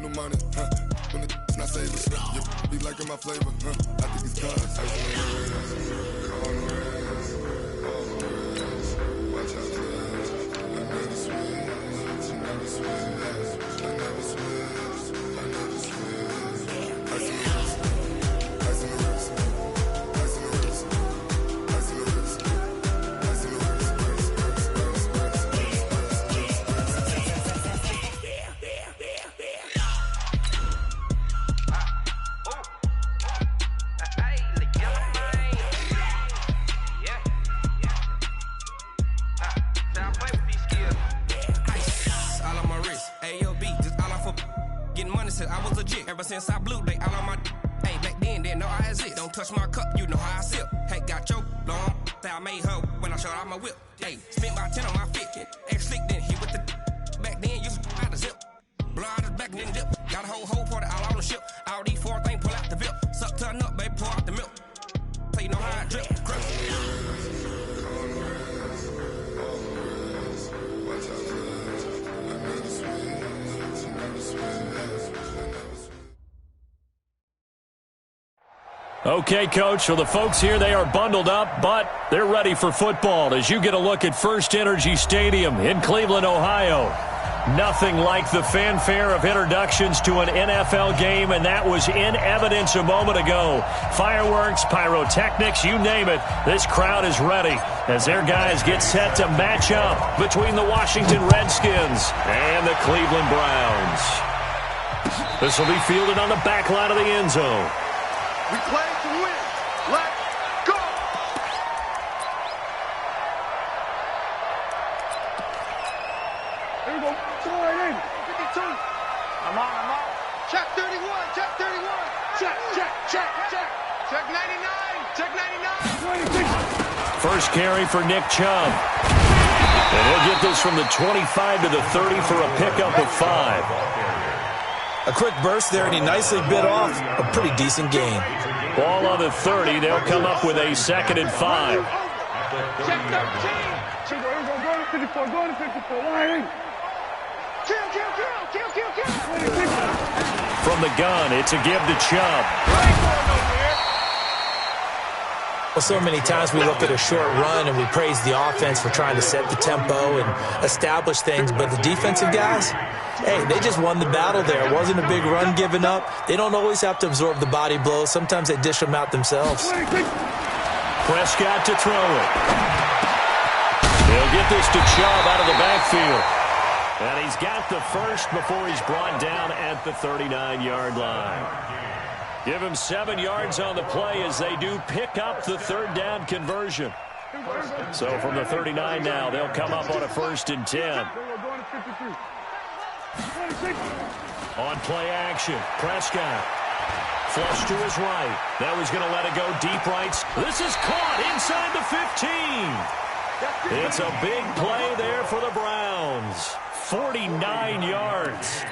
new money, when it's not savers, you be liking my flavor, I think it's cause. Watch out, I never switch, I never switch, I never switch, I never switch. Ice in the wrist, ice in the wrist, ice in the wrist, ice in the wrist, ice in the wrist, I was legit ever since I blew they all on my hey back then didn't know I exist. Don't touch my cup, you know how I sip. Hey, got your long that I made her when I showed out my whip. Hey, spent about 10 on my fit. Ex slick then hit with the back then used to out the zip. Blow out his back then dip. Got a whole party all on the ship. All these four things pull out the VIP. Suck turn up, baby, pour out the milk. So you know how I drip. Grip. Okay, Coach, for the folks here, they are bundled up, but they're ready for football as you get a look at First Energy Stadium in Cleveland, Ohio. Nothing like the fanfare of introductions to an NFL game, and that was in evidence a moment ago. Fireworks, pyrotechnics, you name it, this crowd is ready as their guys get set to match up between the Washington Redskins and the Cleveland Browns. This will be fielded on the back line of the end zone. We play to win. Let's go. Here we go. Throw it in. 52. I'm on. Check 31. Check 31. Check. Check 99. Check 99. First carry for Nick Chubb. And he'll get this from the 25 to the 30 for a pickup of 5. A quick burst there, and he nicely bit off a pretty decent gain. Ball on the 30. They'll come up with a 2nd and 5. Check 13. Go to 54. Go to 54. Line in. Kill. From the gun, it's a give to Chubb. Well, so many times we look at a short run and we praise the offense for trying to set the tempo and establish things, but the defensive guys, hey, they just won the battle there. It wasn't a big run given up. They don't always have to absorb the body blows. Sometimes they dish them out themselves. Prescott to throw it. He'll get this to Chubb out of the backfield. And he's got the first before he's brought down at the 39-yard line. Give him 7 yards on the play as they do pick up the 3rd down conversion. So from the 39 now, they'll come up on a 1st and 10. On play action, Prescott. Flush to his right. Now he's going to let it go deep right. This is caught inside the 15. It's a big play there for the Browns. 49 yards.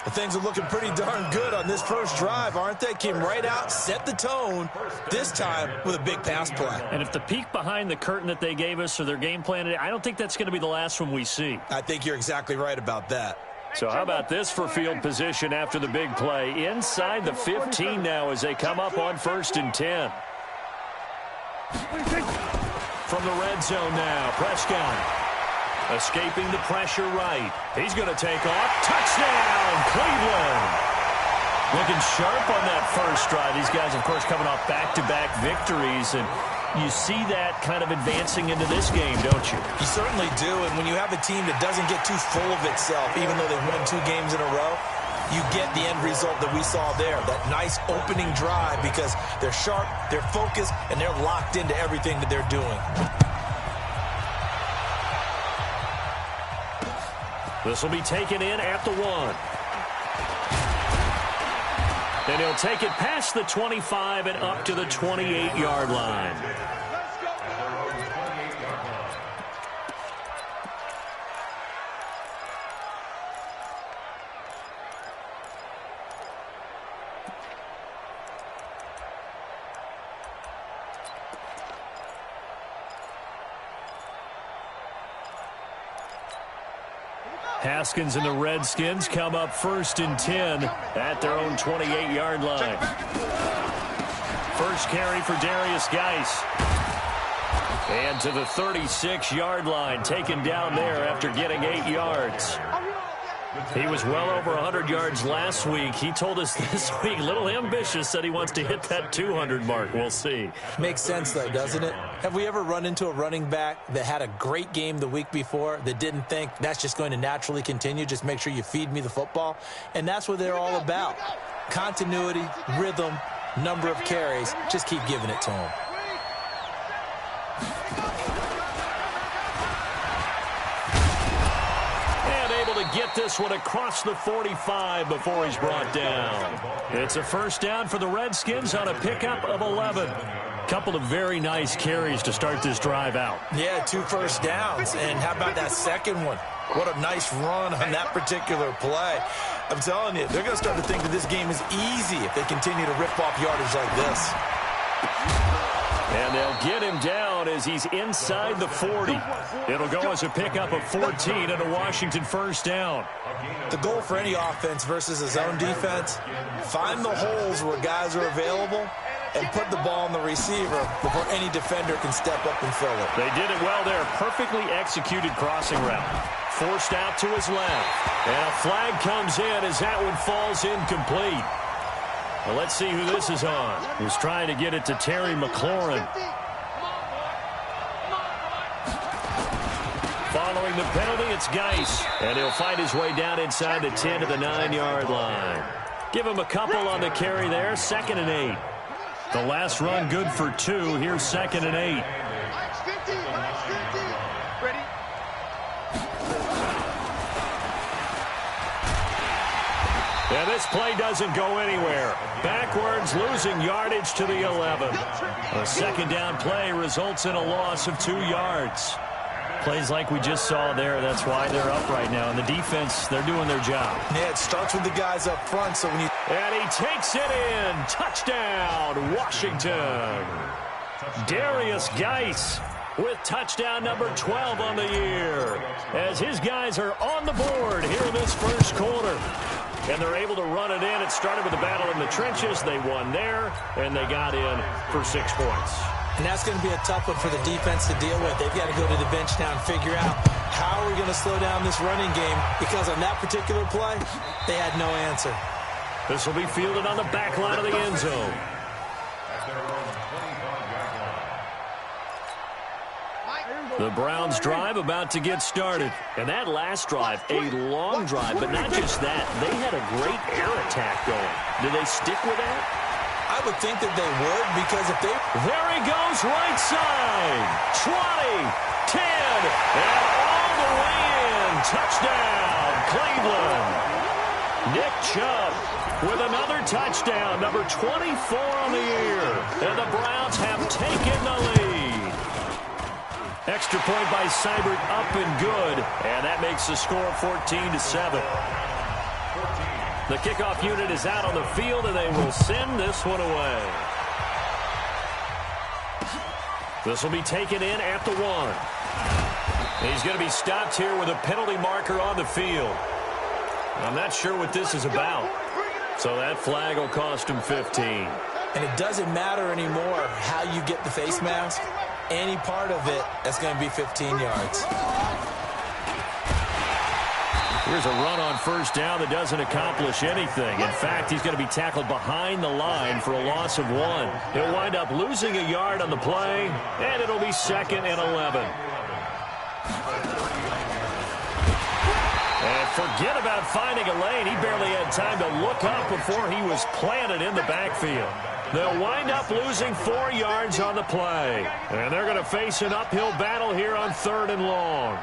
Well, things are looking pretty darn good on this first drive, aren't they? Came right out, set the tone, this time with a big pass play. And if the peek behind the curtain that they gave us or their game plan, I don't think that's going to be the last one we see. I think you're exactly right about that. So how about this for field position after the big play? Inside the 15 now as they come up on 1st and 10. From the red zone now, Prescott. Escaping the pressure right. He's going to take off. Touchdown, Cleveland. Looking sharp on that first drive. These guys, of course, coming off back-to-back victories. And you see that kind of advancing into this game, don't you? You certainly do. And when you have a team that doesn't get too full of itself, even though they've won 2 games in a row, you get the end result that we saw there. That nice opening drive because they're sharp, they're focused, and they're locked into everything that they're doing. This will be taken in at the 1. And he'll take it past the 25 and up to the 28-yard line. Haskins and the Redskins come up 1st and 10 at their own 28-yard line. First carry for Darius Geis. And to the 36-yard line, taken down there after getting 8 yards. He was well over 100 yards last week. He told us this week, a little ambitious, said he wants to hit that 200 mark. We'll see. Makes sense, though, doesn't it? Have we ever run into a running back that had a great game the week before that didn't think that's just going to naturally continue? Just make sure you feed me the football. And that's what they're all about. Continuity, rhythm, number of carries. Just keep giving it to him. Get this one across the 45 before he's brought down. It's a first down for the Redskins on a pickup of 11. Couple of very nice carries to start this drive out. Yeah, 2 first downs. And how about that second one? What a nice run on that particular play. I'm telling you, they're going to start to think that this game is easy if they continue to rip off yardage like this. And they'll get him down as he's inside the 40. It'll go as a pickup of 14 and a Washington first down. The goal for any offense versus a zone defense, find the holes where guys are available and put the ball on the receiver before any defender can step up and fill it. They did it well there. Perfectly executed crossing route. Forced out to his left. And a flag comes in as that one falls incomplete. Well, let's see who this is on. He's trying to get it to Terry McLaurin. Following the penalty, it's Geis. And he'll fight his way down inside the 10 to the 9-yard line. Give him a couple on the carry there. 2nd and 8. The last run good for 2. Here's 2nd and 8. And this play doesn't go anywhere. Backwards, losing yardage to the 11. A second down play results in a loss of 2 yards. Plays like we just saw there. That's why they're up right now. And the defense, they're doing their job. Yeah, it starts with the guys up front. So when you... And he takes it in. Touchdown, Washington. Darius Geis with touchdown number 12 on the year. As his guys are on the board here in this first quarter. And they're able to run it in. It started with a battle in the trenches. They won there, and they got in for 6 points. And that's going to be a tough one for the defense to deal with. They've got to go to the bench now and figure out how are we going to slow down this running game, because on that particular play, they had no answer. This will be fielded on the back line of the end zone. The Browns drive about to get started. And that last drive, a long drive, but not just that. They had a great air attack going. Do they stick with that? I would think that they would, because if they... There he goes, right side. 20, 10, and all the way in. Touchdown, Cleveland. Nick Chubb with another touchdown, number 24 on the year. And the Browns have taken the lead. Extra point by Seibert, up and good. And that makes the score 14-7. The kickoff unit is out on the field, and they will send this one away. This will be taken in at the 1. He's going to be stopped here with a penalty marker on the field. I'm not sure what this is about. So that flag will cost him 15. And it doesn't matter anymore how you get the face mask. Any part of it, that's going to be 15 yards. Here's a run on first down that doesn't accomplish anything. In fact, he's going to be tackled behind the line for a loss of 1. He'll wind up losing a yard on the play, and it'll be 2nd and 11. And forget about finding a lane. He barely had time to look up before he was planted in the backfield. They'll wind up losing 4 yards on the play. And they're going to face an uphill battle here on 3rd and long.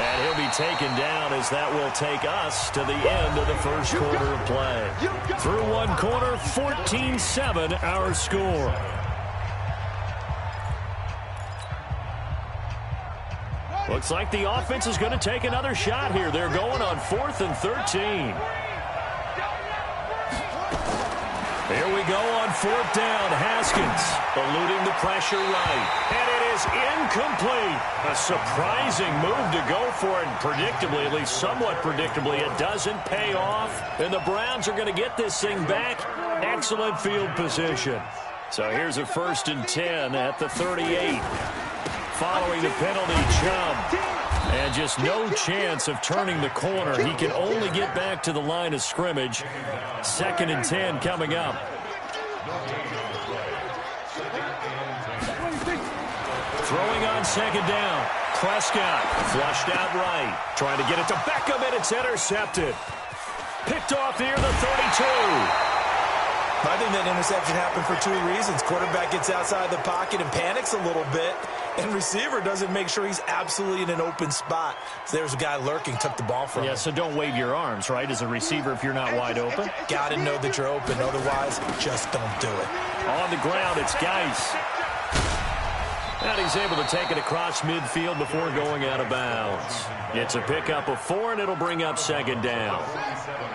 And he'll be taken down as that will take us to the end of the first quarter of play. Through one quarter, 14-7 our score. Looks like the offense is going to take another shot here. They're going on 4th and 13. Here we go on 4th down. Haskins eluding the pressure right. And it is is incomplete. A surprising move to go for it, and predictably, at least somewhat predictably, it doesn't pay off. And the Browns are going to get this thing back. Excellent field position. So here's a 1st and 10 at the 38. Following the penalty, Chubb. And just no chance of turning the corner. He can only get back to the line of scrimmage. 2nd and 10 coming up. Throwing on 2nd down. Prescott flushed out right. Trying to get it to Beckham, and it's intercepted. Picked off near the 32. I think that interception happened for 2 reasons. Quarterback gets outside the pocket and panics a little bit, and receiver doesn't make sure he's absolutely in an open spot. So there's a guy lurking, took the ball from him. Yeah, so don't wave your arms, right, as a receiver if you're not wide open. Got to know that you're open. Otherwise, just don't do it. On the ground, it's Geis. And he's able to take it across midfield before going out of bounds. It's a pickup of 4, and it'll bring up 2nd down.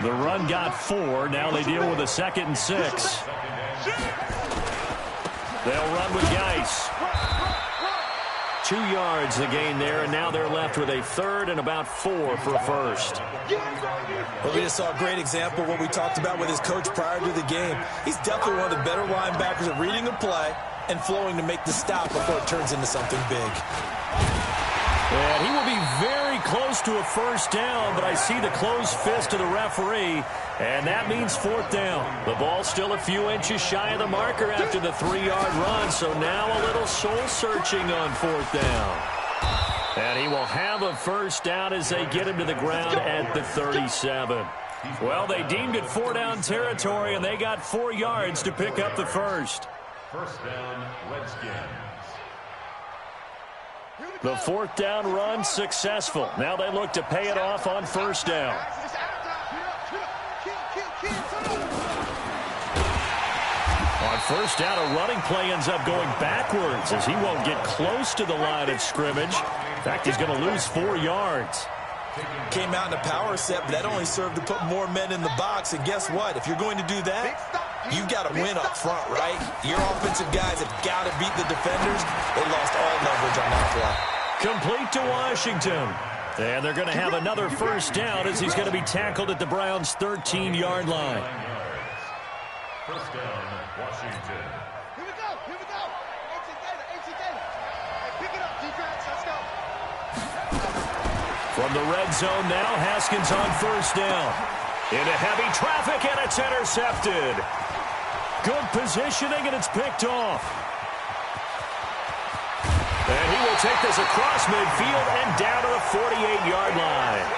The run got 4. Now they deal with a 2nd and 6. They'll run with Geis. 2 yards the gain there, and now they're left with a 3rd and about 4 for a first. Well, we just saw a great example of what we talked about with his coach prior to the game. He's definitely one of the better linebackers at reading a play and flowing to make the stop before it turns into something big. And he will be very close to a first down, but I see the closed fist of the referee, and that means 4th down. The ball's still a few inches shy of the marker after the 3-yard run, so now a little soul-searching on 4th down. And he will have a first down as they get him to the ground at the 37. Well, they deemed it 4-down territory, and they got 4 yards to pick up the first. First down, Redskins. The 4th down run successful. Now they look to pay it off on 1st down. On 1st down, a running play ends up going backwards as he won't get close to the line of scrimmage. In fact, he's going to lose 4 yards. Came out in a power set, but that only served to put more men in the box. And guess what? If you're going to do that, you've got to win up front, right? Your offensive guys have got to beat the defenders. They lost all leverage on that play. Complete to Washington. And they're going to have another first down as he's going to be tackled at the Browns' 13-yard line. First down, Washington. Here we go. AC data. Hey, pick it up, defense. Let's go. From the red zone now, Haskins on 1st down. Into heavy traffic, and it's intercepted. Good positioning, and it's picked off. And he will take this across midfield and down to the 48-yard line.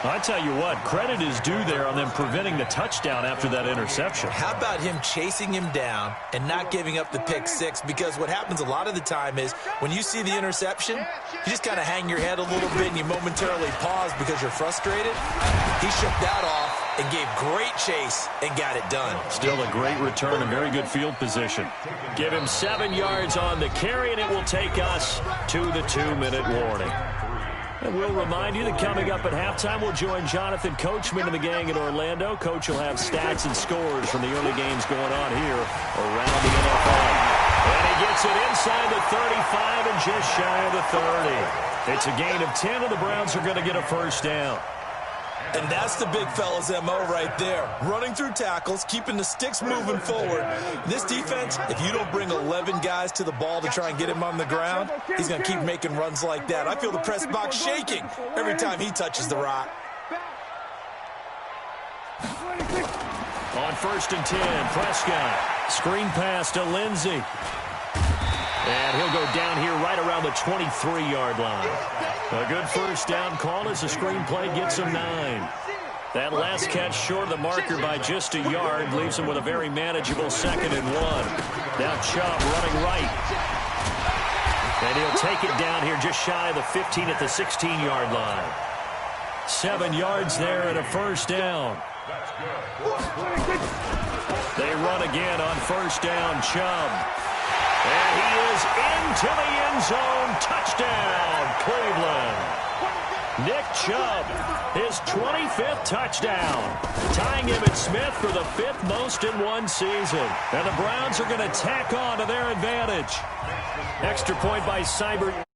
I tell you what, credit is due there on them preventing the touchdown after that interception. How about him chasing him down and not giving up the pick 6? Because what happens a lot of the time is when you see the interception, you just kind of hang your head a little bit and you momentarily pause because you're frustrated. He shook that off and gave great chase and got it done. Still a great return and very good field position. Give him 7 yards on the carry, and it will take us to the 2-minute warning. And we'll remind you that coming up at halftime, we'll join Jonathan Coachman and the gang in Orlando. Coach will have stats and scores from the early games going on here around the NFL. And he gets it inside the 35 and just shy of the 30. It's a gain of 10, and the Browns are going to get a first down. And that's the big fella's MO right there. Running through tackles, keeping the sticks moving forward. This defense, if you don't bring 11 guys to the ball to try and get him on the ground, he's going to keep making runs like that. I feel the press box shaking every time he touches the rock. On 1st and 10, Prescott. Screen pass to Lindsey. And he'll go down here right around the 23-yard line. A good first down call as the screenplay gets him 9. That last catch short of the marker by just a yard leaves him with a very manageable 2nd and 1. Now Chubb running right. And he'll take it down here just shy of the 15 at the 16-yard line. 7 yards there and a first down. They run again on 1st down, Chubb. And he is into the end zone. Touchdown, Cleveland. Nick Chubb, his 25th touchdown, tying Emmitt Smith for the 5th most in one season. And the Browns are going to tack on to their advantage. Extra point by Seibert.